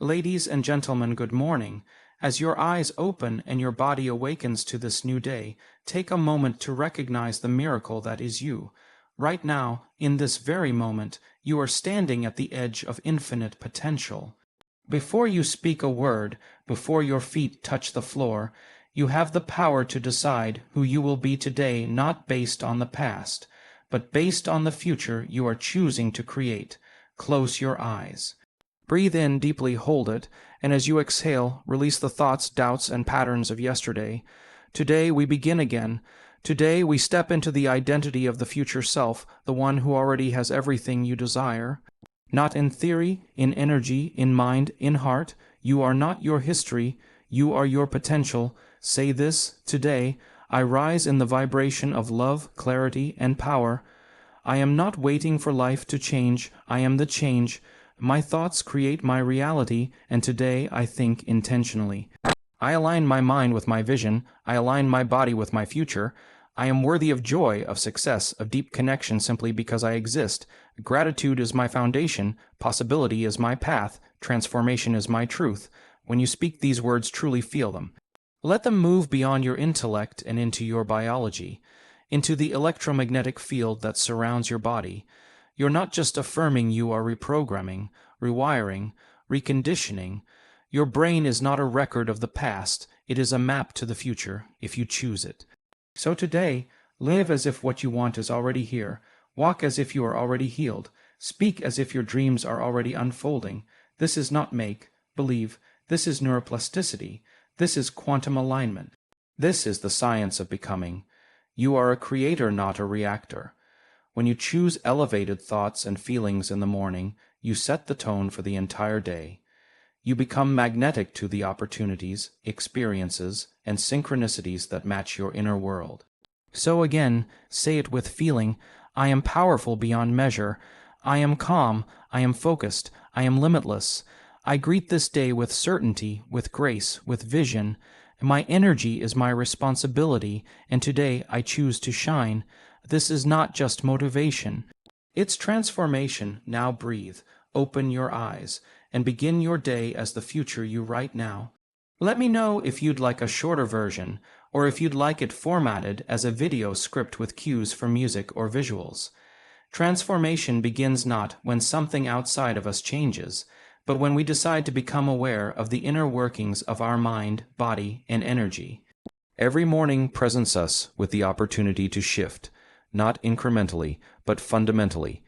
Ladies and gentlemen, good morning. As your eyes open and your body awakens to this new day, take a moment to recognize the miracle that is you. Right now, in this very moment, you are standing at the edge of infinite potential. Before you speak a word, before your feet touch the floor, you have the power to decide who you will be today, not based on the past, but based on the future you are choosing to create. Close your eyes. Breathe in deeply, hold it, and as you exhale, release the thoughts, doubts, and patterns of yesterday. Today we begin again. Today we step into the identity of the future self, the one who already has everything you desire. Not in theory, in energy, in mind, in heart. You are not your history. You are your potential. Say this today. I rise in the vibration of love, clarity, and power. I am not waiting for life to change. I am the change. My thoughts create my reality, and today I think intentionally. I align my mind with my vision. I align my body with my future. I am worthy of joy, of success, of deep connection simply because I exist. Gratitude is my foundation. Possibility is my path. Transformation is my truth. When you speak these words, truly feel them. Let them move beyond your intellect and into your biology, into the electromagnetic field that surrounds your body. You're not just affirming, you are reprogramming, rewiring, reconditioning. Your brain is not a record of the past. It is a map to the future, if you choose it. So today, live as if what you want is already here. Walk as if you are already healed. Speak as if your dreams are already unfolding. This is not make, believe. This is neuroplasticity. This is quantum alignment. This is the science of becoming. You are a creator, not a reactor. When you choose elevated thoughts and feelings in the morning, you set the tone for the entire day. You become magnetic to the opportunities, experiences, and synchronicities that match your inner world. So again, say it with feeling. I am powerful beyond measure. I am calm. I am focused. I am limitless. I greet this day with certainty, with grace, with vision. My energy is my responsibility, and today I choose to shine. This is not just motivation. It's transformation. Now breathe, open your eyes, and begin your day as the future you write now. Let me know if you'd like a shorter version, or if you'd like it formatted as a video script with cues for music or visuals. Transformation begins not when something outside of us changes, but when we decide to become aware of the inner workings of our mind, body, and energy. Every morning presents us with the opportunity to shift, not incrementally, but fundamentally.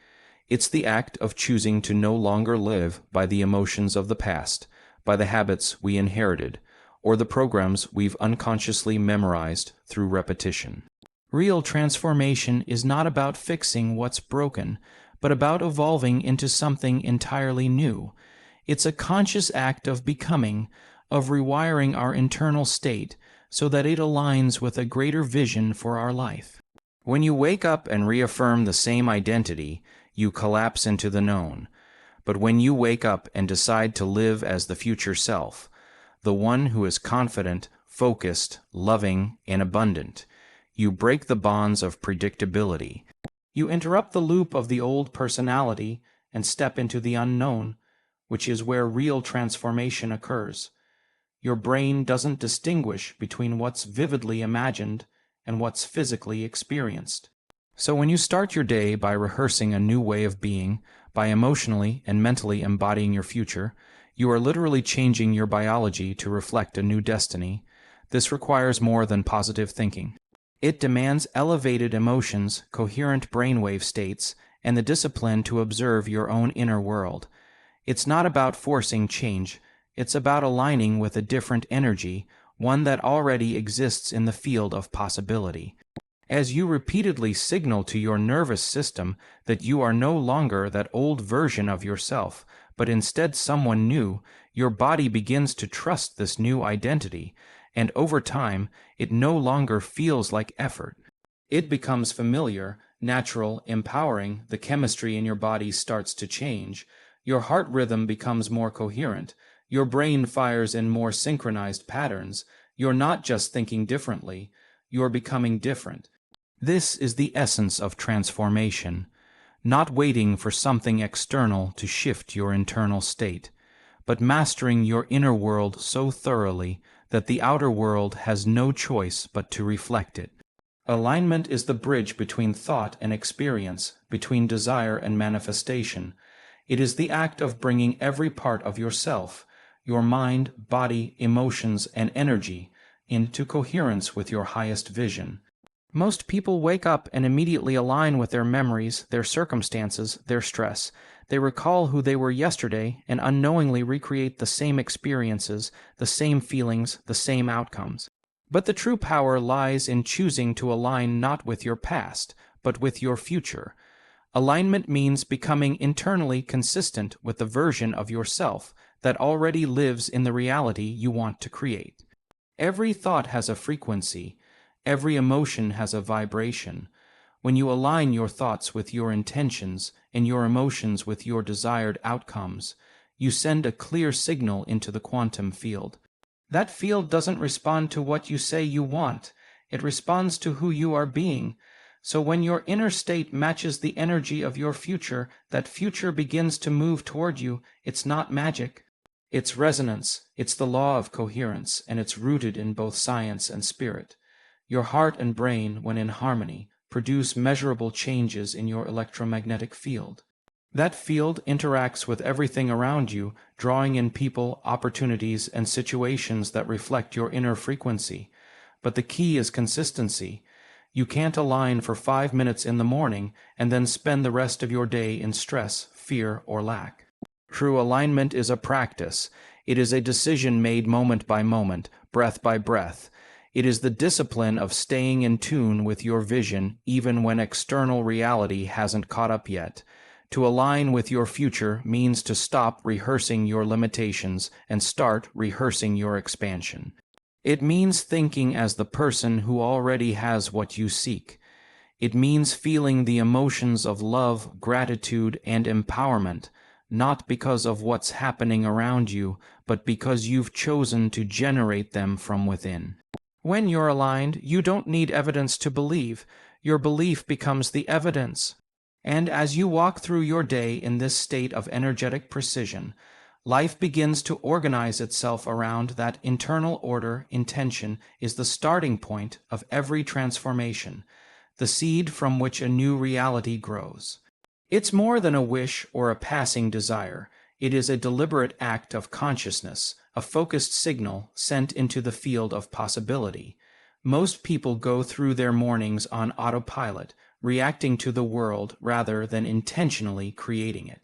It's the act of choosing to no longer live by the emotions of the past, by the habits we inherited, or the programs we've unconsciously memorized through repetition. Real transformation is not about fixing what's broken, but about evolving into something entirely new. It's a conscious act of becoming, of rewiring our internal state so that it aligns with a greater vision for our life. When you wake up and reaffirm the same identity, you collapse into the known. But when you wake up and decide to live as the future self, the one who is confident, focused, loving, and abundant, you break the bonds of predictability. You interrupt the loop of the old personality and step into the unknown, which is where real transformation occurs. Your brain doesn't distinguish between what's vividly imagined and what's physically experienced. So when you start your day by rehearsing a new way of being, by emotionally and mentally embodying your future, you are literally changing your biology to reflect a new destiny. This requires more than positive thinking. It demands elevated emotions, coherent brainwave states, and the discipline to observe your own inner world. It's not about forcing change. It's about aligning with a different energy, one that already exists in the field of possibility. As you repeatedly signal to your nervous system that you are no longer that old version of yourself, but instead someone new, your body begins to trust this new identity, and over time, it no longer feels like effort. It becomes familiar, natural, empowering. The chemistry in your body starts to change. Your heart rhythm becomes more coherent. Your brain fires in more synchronized patterns. You're not just thinking differently, you're becoming different. This is the essence of transformation, not waiting for something external to shift your internal state, but mastering your inner world so thoroughly that the outer world has no choice but to reflect it. Alignment is the bridge between thought and experience, between desire and manifestation. It is the act of bringing every part of yourself, your mind, body, emotions, and energy, into coherence with your highest vision. Most people wake up and immediately align with their memories, their circumstances, their stress. They recall who they were yesterday and unknowingly recreate the same experiences, the same feelings, the same outcomes. But the true power lies in choosing to align not with your past, but with your future. Alignment means becoming internally consistent with the version of yourself that already lives in the reality you want to create. Every thought has a frequency. Every emotion has a vibration. When you align your thoughts with your intentions and your emotions with your desired outcomes, you send a clear signal into the quantum field. That field doesn't respond to what you say you want. It responds to who you are being. So when your inner state matches the energy of your future, that future begins to move toward you. It's not magic. It's resonance. It's the law of coherence, and it's rooted in both science and spirit. Your heart and brain, when in harmony, produce measurable changes in your electromagnetic field. That field interacts with everything around you, drawing in people, opportunities, and situations that reflect your inner frequency. But the key is consistency. You can't align for 5 minutes in the morning and then spend the rest of your day in stress, fear, or lack. True alignment is a practice. It is a decision made moment by moment, breath by breath. It is the discipline of staying in tune with your vision even when external reality hasn't caught up yet. To align with your future means to stop rehearsing your limitations and start rehearsing your expansion. It means thinking as the person who already has what you seek. It means feeling the emotions of love, gratitude, and empowerment, not because of what's happening around you, but because you've chosen to generate them from within. When you're aligned, you don't need evidence to believe. Your belief becomes the evidence. And as you walk through your day in this state of energetic precision, life begins to organize itself around that internal order. Intention is the starting point of every transformation, the seed from which a new reality grows. It's more than a wish or a passing desire. It is a deliberate act of consciousness, a focused signal sent into the field of possibility. Most people go through their mornings on autopilot, reacting to the world rather than intentionally creating it.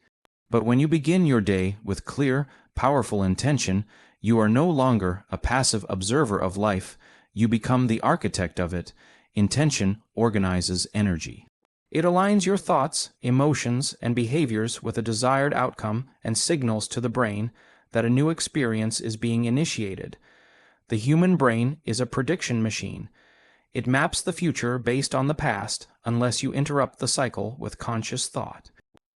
But when you begin your day with clear, powerful intention, you are no longer a passive observer of life. You become the architect of it. Intention organizes energy. It aligns your thoughts, emotions, and behaviors with a desired outcome and signals to the brain that a new experience is being initiated. The human brain is a prediction machine. It maps the future based on the past unless you interrupt the cycle with conscious thought.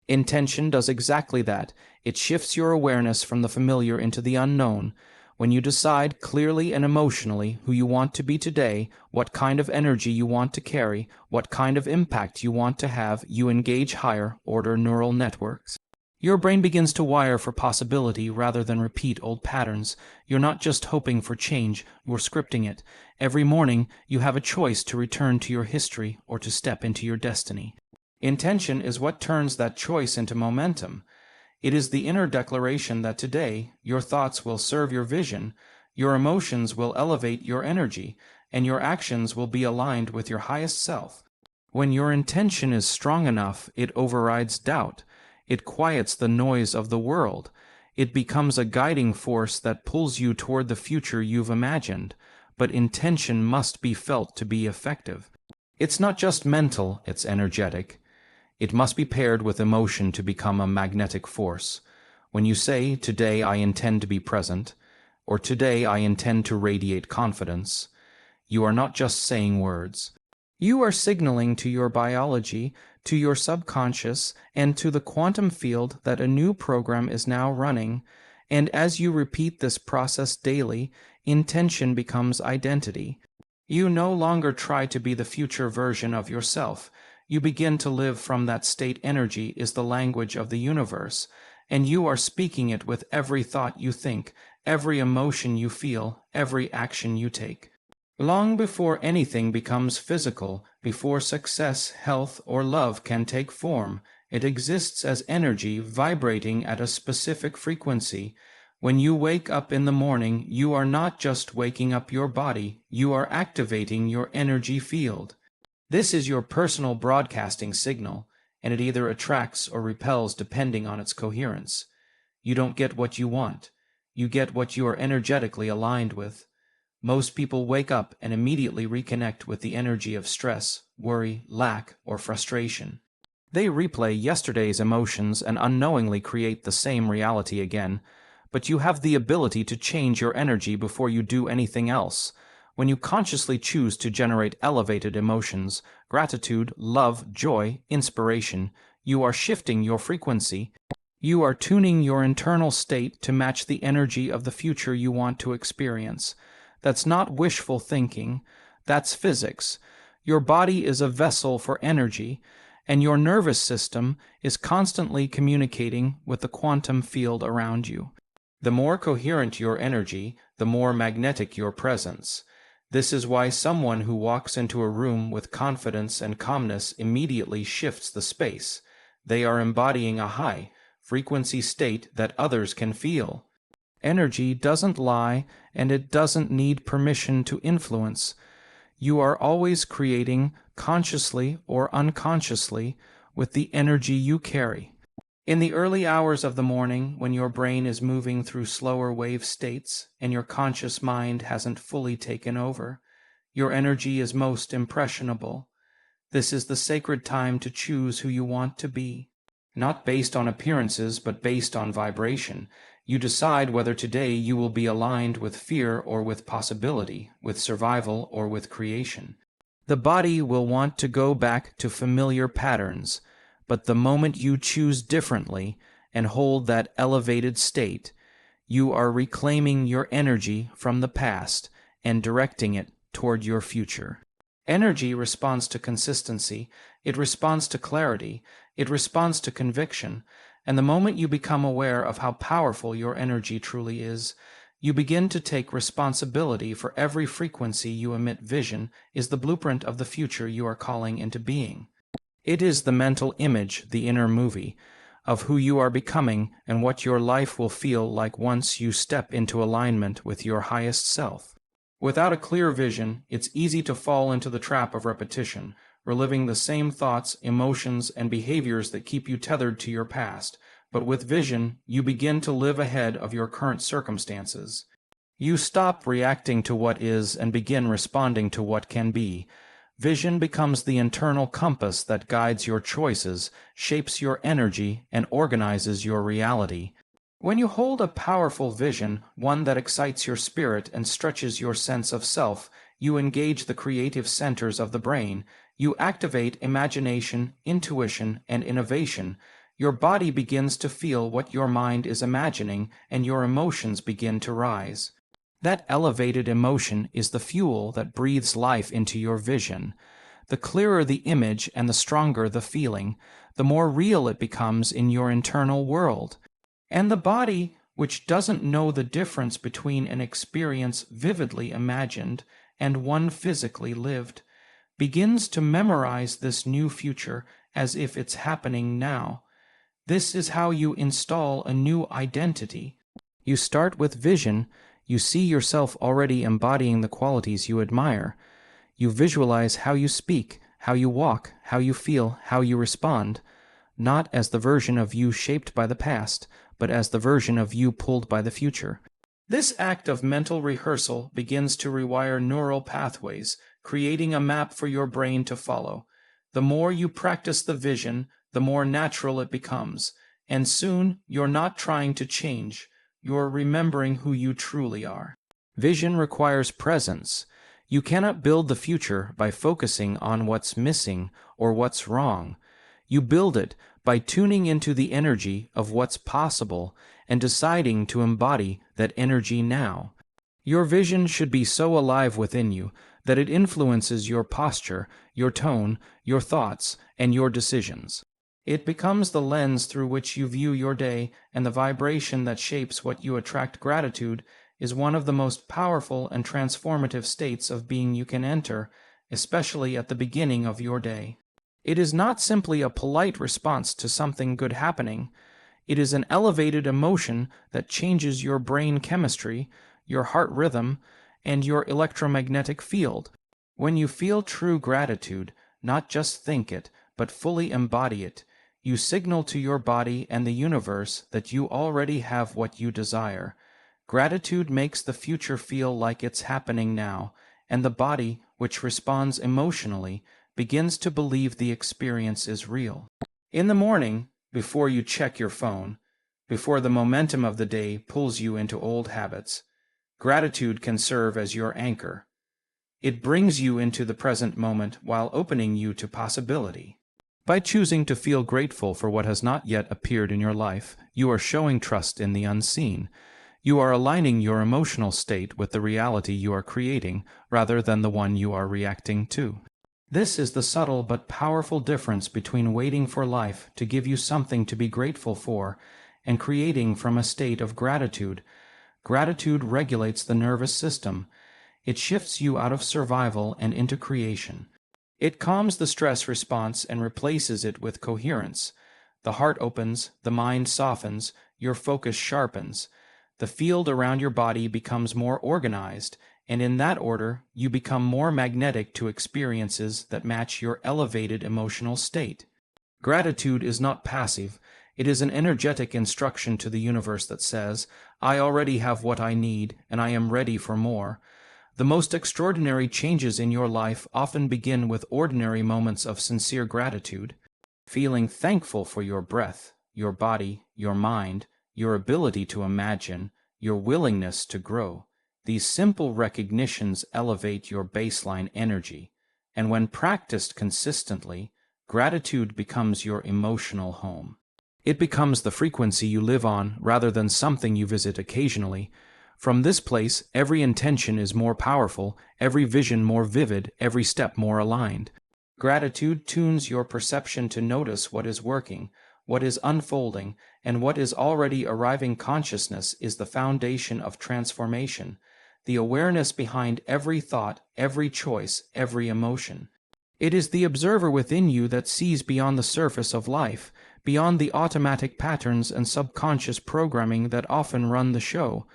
Intention does exactly that. It shifts your awareness from the familiar into the unknown. When you decide clearly and emotionally who you want to be today, what kind of energy you want to carry, what kind of impact you want to have, you engage higher order neural networks. Your brain begins to wire for possibility rather than repeat old patterns. You're not just hoping for change, you're scripting it. Every morning, you have a choice to return to your history or to step into your destiny. Intention is what turns that choice into momentum. It is the inner declaration that today, your thoughts will serve your vision, your emotions will elevate your energy, and your actions will be aligned with your highest self. When your intention is strong enough, it overrides doubt. It quiets the noise of the world. It becomes a guiding force that pulls you toward the future you've imagined. But intention must be felt to be effective. It's not just mental, it's energetic. It must be paired with emotion to become a magnetic force. When you say, "Today I intend to be present," or "Today I intend to radiate confidence," you are not just saying words. You are signaling to your biology, to your subconscious, and to the quantum field that a new program is now running. And as you repeat this process daily, intention becomes identity. You no longer try to be the future version of yourself. You begin to live from that state. Energy is the language of the universe, and you are speaking it with every thought you think, every emotion you feel, every action you take. Long before anything becomes physical, before success, health, or love can take form, it exists as energy vibrating at a specific frequency. When you wake up in the morning, you are not just waking up your body, you are activating your energy field. This is your personal broadcasting signal, and it either attracts or repels depending on its coherence. You don't get what you want. You get what you are energetically aligned with. Most people wake up and immediately reconnect with the energy of stress, worry, lack, or frustration. They replay yesterday's emotions and unknowingly create the same reality again. But you have the ability to change your energy before you do anything else. When you consciously choose to generate elevated emotions, gratitude, love, joy, inspiration, you are shifting your frequency. You are tuning your internal state to match the energy of the future you want to experience. That's not wishful thinking. That's physics. Your body is a vessel for energy, and your nervous system is constantly communicating with the quantum field around you. The more coherent your energy, the more magnetic your presence. This is why someone who walks into a room with confidence and calmness immediately shifts the space. They are embodying a high-frequency state that others can feel. Energy doesn't lie, and it doesn't need permission to influence. You are always creating, consciously or unconsciously, with the energy you carry. In the early hours of the morning, when your brain is moving through slower wave states and your conscious mind hasn't fully taken over, your energy is most impressionable. This is the sacred time to choose who you want to be. Not based on appearances, but based on vibration. You decide whether today you will be aligned with fear or with possibility, with survival or with creation. The body will want to go back to familiar patterns, but the moment you choose differently and hold that elevated state, you are reclaiming your energy from the past and directing it toward your future. Energy responds to consistency, it responds to clarity, it responds to conviction, and the moment you become aware of how powerful your energy truly is, you begin to take responsibility for every frequency you emit. Vision is the blueprint of the future you are calling into being. It is the mental image, the inner movie, of who you are becoming and what your life will feel like once you step into alignment with your highest self. Without a clear vision, it's easy to fall into the trap of repetition, reliving the same thoughts, emotions, and behaviors that keep you tethered to your past. But with vision, you begin to live ahead of your current circumstances. You stop reacting to what is and begin responding to what can be. Vision becomes the internal compass that guides your choices, shapes your energy, and organizes your reality. When you hold a powerful vision, one that excites your spirit and stretches your sense of self, you engage the creative centers of the brain. You activate imagination, intuition, and innovation. Your body begins to feel what your mind is imagining, and your emotions begin to rise. That elevated emotion is the fuel that breathes life into your vision. The clearer the image and the stronger the feeling, the more real it becomes in your internal world. And the body, which doesn't know the difference between an experience vividly imagined and one physically lived, begins to memorize this new future as if it's happening now. This is how you install a new identity. You start with vision. You see yourself already embodying the qualities you admire. You visualize how you speak, how you walk, how you feel, how you respond, not as the version of you shaped by the past, but as the version of you pulled by the future. This act of mental rehearsal begins to rewire neural pathways, creating a map for your brain to follow. The more you practice the vision, the more natural it becomes, and soon you're not trying to change. You're remembering who you truly are. Vision requires presence. You cannot build the future by focusing on what's missing or what's wrong. You build it by tuning into the energy of what's possible and deciding to embody that energy now. Your vision should be so alive within you that it influences your posture, your tone, your thoughts, and your decisions. It becomes the lens through which you view your day, and the vibration that shapes what you attract. Gratitude is one of the most powerful and transformative states of being you can enter, especially at the beginning of your day. It is not simply a polite response to something good happening. It is an elevated emotion that changes your brain chemistry, your heart rhythm, and your electromagnetic field. When you feel true gratitude, not just think it, but fully embody it, you signal to your body and the universe that you already have what you desire. Gratitude makes the future feel like it's happening now, and the body, which responds emotionally, begins to believe the experience is real. In the morning, before you check your phone, before the momentum of the day pulls you into old habits, gratitude can serve as your anchor. It brings you into the present moment while opening you to possibility. By choosing to feel grateful for what has not yet appeared in your life, you are showing trust in the unseen. You are aligning your emotional state with the reality you are creating, rather than the one you are reacting to. This is the subtle but powerful difference between waiting for life to give you something to be grateful for and creating from a state of gratitude. Gratitude regulates the nervous system. It shifts you out of survival and into creation. It calms the stress response and replaces it with coherence. The heart opens, the mind softens, your focus sharpens. The field around your body becomes more organized, and in that order, you become more magnetic to experiences that match your elevated emotional state. Gratitude is not passive. It is an energetic instruction to the universe that says, "I already have what I need, and I am ready for more." The most extraordinary changes in your life often begin with ordinary moments of sincere gratitude. Feeling thankful for your breath, your body, your mind, your ability to imagine, your willingness to grow. These simple recognitions elevate your baseline energy, and when practiced consistently, gratitude becomes your emotional home. It becomes the frequency you live on rather than something you visit occasionally. From this place, every intention is more powerful, every vision more vivid, every step more aligned. Gratitude tunes your perception to notice what is working, what is unfolding, and what is already arriving. Consciousness is the foundation of transformation, the awareness behind every thought, every choice, every emotion. It is the observer within you that sees beyond the surface of life, beyond the automatic patterns and subconscious programming that often run the show.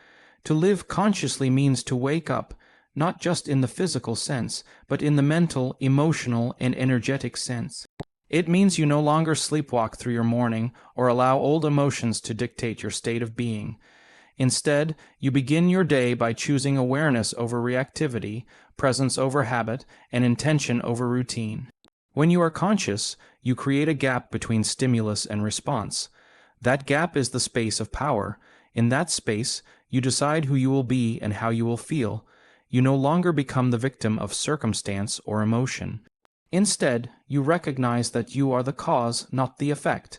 To live consciously means to wake up, not just in the physical sense, but in the mental, emotional, and energetic sense. It means you no longer sleepwalk through your morning or allow old emotions to dictate your state of being. Instead, you begin your day by choosing awareness over reactivity, presence over habit, and intention over routine. When you are conscious, you create a gap between stimulus and response. That gap is the space of power. In that space, you decide who you will be and how you will feel. You no longer become the victim of circumstance or emotion. Instead, you recognize that you are the cause, not the effect.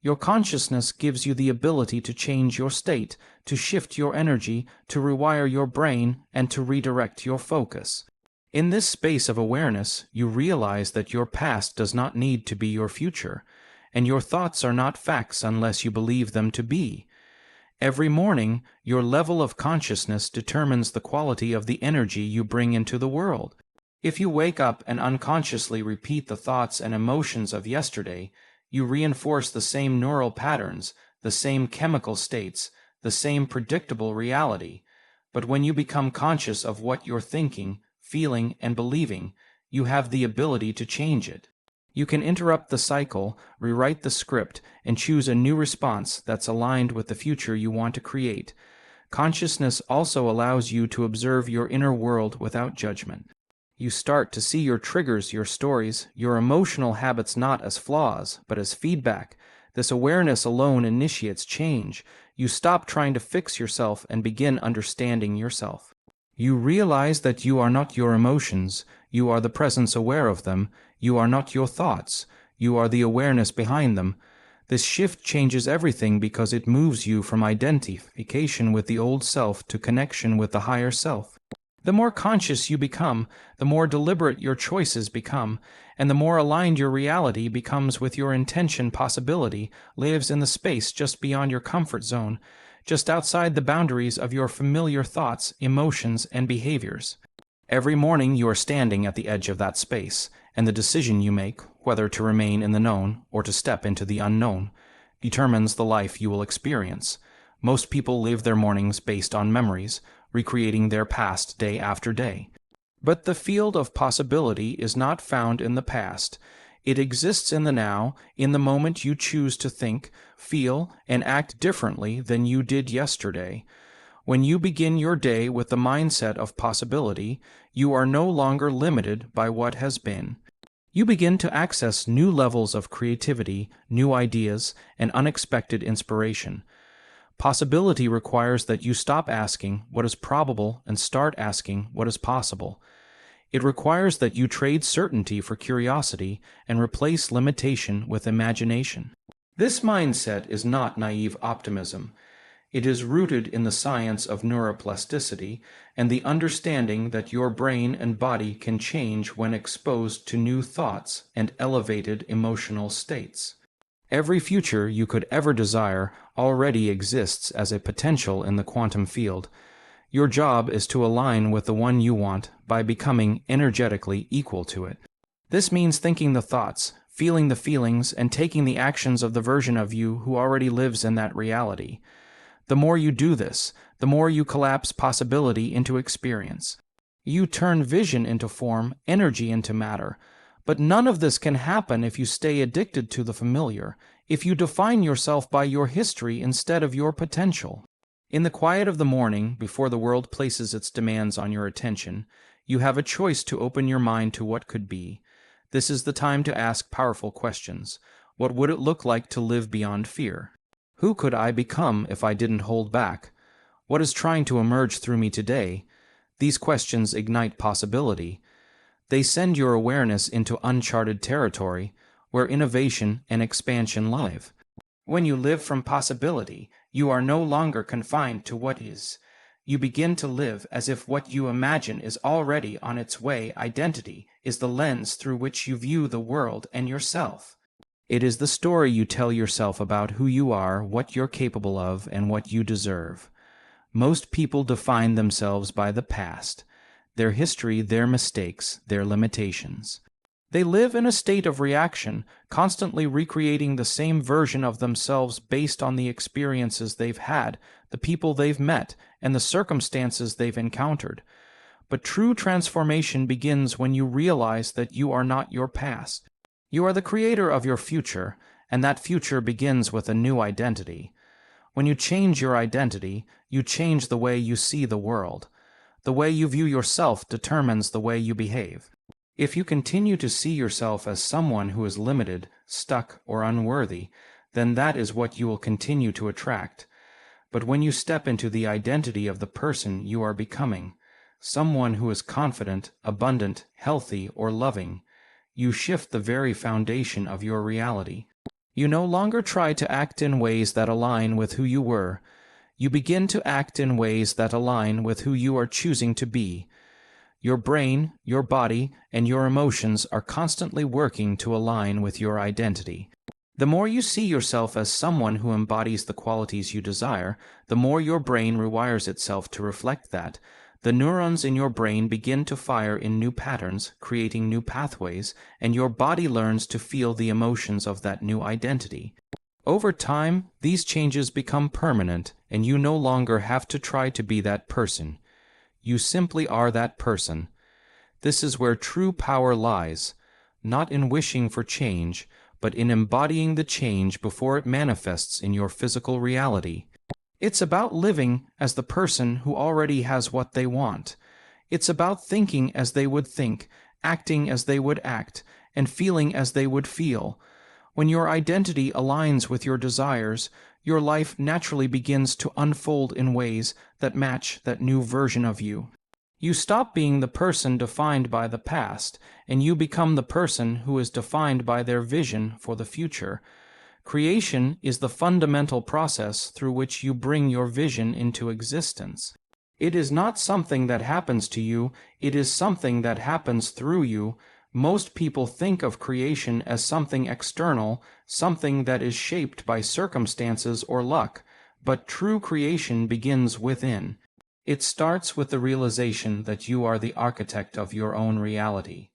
Your consciousness gives you the ability to change your state, to shift your energy, to rewire your brain, and to redirect your focus. In this space of awareness, you realize that your past does not need to be your future, and your thoughts are not facts unless you believe them to be. Every morning, your level of consciousness determines the quality of the energy you bring into the world. If you wake up and unconsciously repeat the thoughts and emotions of yesterday, you reinforce the same neural patterns, the same chemical states, the same predictable reality. But when you become conscious of what you're thinking, feeling, and believing, you have the ability to change it. You can interrupt the cycle, rewrite the script, and choose a new response that's aligned with the future you want to create. Consciousness also allows you to observe your inner world without judgment. You start to see your triggers, your stories, your emotional habits not as flaws, but as feedback. This awareness alone initiates change. You stop trying to fix yourself and begin understanding yourself. You realize that you are not your emotions, you are the presence aware of them, you are not your thoughts, you are the awareness behind them. This shift changes everything because it moves you from identification with the old self to connection with the higher self. The more conscious you become, the more deliberate your choices become, and the more aligned your reality becomes with your intention. Possibility lives in the space just beyond your comfort zone, just outside the boundaries of your familiar thoughts, emotions, and behaviors. Every morning you are standing at the edge of that space, and the decision you make, whether to remain in the known or to step into the unknown, determines the life you will experience. Most people live their mornings based on memories, recreating their past day after day. But the field of possibility is not found in the past. It exists in the now, in the moment you choose to think, feel, and act differently than you did yesterday. When you begin your day with the mindset of possibility, you are no longer limited by what has been. You begin to access new levels of creativity, new ideas, and unexpected inspiration. Possibility requires that you stop asking what is probable and start asking what is possible. It requires that you trade certainty for curiosity and replace limitation with imagination. This mindset is not naive optimism. It is rooted in the science of neuroplasticity and the understanding that your brain and body can change when exposed to new thoughts and elevated emotional states. Every future you could ever desire already exists as a potential in the quantum field. Your job is to align with the one you want by becoming energetically equal to it. This means thinking the thoughts, feeling the feelings, and taking the actions of the version of you who already lives in that reality. The more you do this, the more you collapse possibility into experience. You turn vision into form, energy into matter. But none of this can happen if you stay addicted to the familiar, if you define yourself by your history instead of your potential. In the quiet of the morning, before the world places its demands on your attention, you have a choice to open your mind to what could be. This is the time to ask powerful questions. What would it look like to live beyond fear? Who could I become if I didn't hold back? What is trying to emerge through me today? These questions ignite possibility. They send your awareness into uncharted territory, where innovation and expansion live. When you live from possibility, you are no longer confined to what is. You begin to live as if what you imagine is already on its way. Identity is the lens through which you view the world and yourself. It is the story you tell yourself about who you are, what you're capable of, and what you deserve. Most people define themselves by the past, their history, their mistakes, their limitations. They live in a state of reaction, constantly recreating the same version of themselves based on the experiences they've had, the people they've met, and the circumstances they've encountered. But true transformation begins when you realize that you are not your past. You are the creator of your future, and that future begins with a new identity. When you change your identity, you change the way you see the world. The way you view yourself determines the way you behave. If you continue to see yourself as someone who is limited, stuck, or unworthy, then that is what you will continue to attract. But when you step into the identity of the person you are becoming, someone who is confident, abundant, healthy, or loving, you shift the very foundation of your reality. You no longer try to act in ways that align with who you were. You begin to act in ways that align with who you are choosing to be. Your brain, your body, and your emotions are constantly working to align with your identity. The more you see yourself as someone who embodies the qualities you desire, the more your brain rewires itself to reflect that. The neurons in your brain begin to fire in new patterns, creating new pathways, and your body learns to feel the emotions of that new identity. Over time, these changes become permanent, and you no longer have to try to be that person. You simply are that person. This is where true power lies, not in wishing for change, but in embodying the change before it manifests in your physical reality. It's about living as the person who already has what they want. It's about thinking as they would think, acting as they would act, and feeling as they would feel. When your identity aligns with your desires, your life naturally begins to unfold in ways that match that new version of you. You stop being the person defined by the past, and you become the person who is defined by their vision for the future. Creation is the fundamental process through which you bring your vision into existence. It is not something that happens to you, it is something that happens through you. Most people think of creation as something external, something that is shaped by circumstances or luck, but true creation begins within. It starts with the realization that you are the architect of your own reality.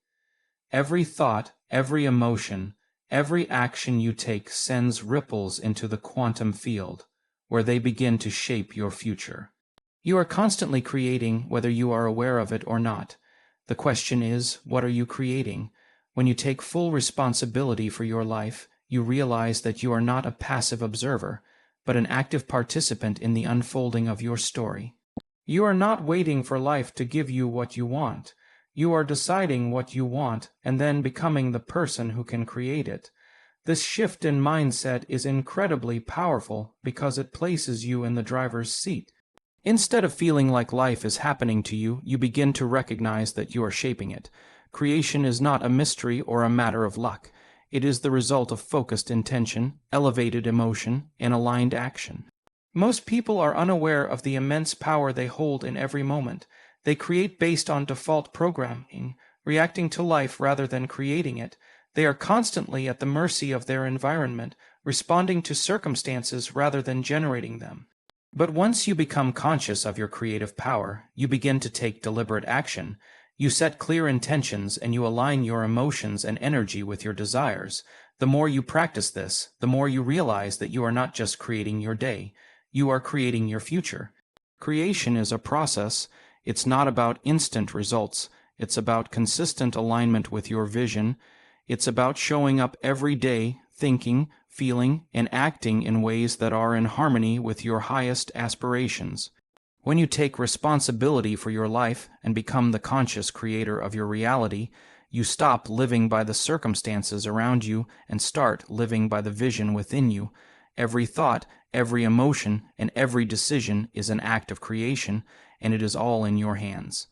Every thought, every emotion, every action you take sends ripples into the quantum field, where they begin to shape your future. You are constantly creating, whether you are aware of it or not. The question is, what are you creating? When you take full responsibility for your life, you realize that you are not a passive observer, but an active participant in the unfolding of your story. You are not waiting for life to give you what you want. You are deciding what you want and then becoming the person who can create it. This shift in mindset is incredibly powerful because it places you in the driver's seat. Instead of feeling like life is happening to you, you begin to recognize that you are shaping it. Creation is not a mystery or a matter of luck. It is the result of focused intention, elevated emotion, and aligned action. Most people are unaware of the immense power they hold in every moment. They create based on default programming, reacting to life rather than creating it. They are constantly at the mercy of their environment, responding to circumstances rather than generating them. But once you become conscious of your creative power, you begin to take deliberate action. You set clear intentions and you align your emotions and energy with your desires. The more you practice this, the more you realize that you are not just creating your day. You are creating your future. Creation is a process. It's not about instant results. It's about consistent alignment with your vision. It's about showing up every day, thinking, feeling, and acting in ways that are in harmony with your highest aspirations. When you take responsibility for your life and become the conscious creator of your reality, you stop living by the circumstances around you and start living by the vision within you. Every thought, every emotion, and every decision is an act of creation, and it is all in your hands.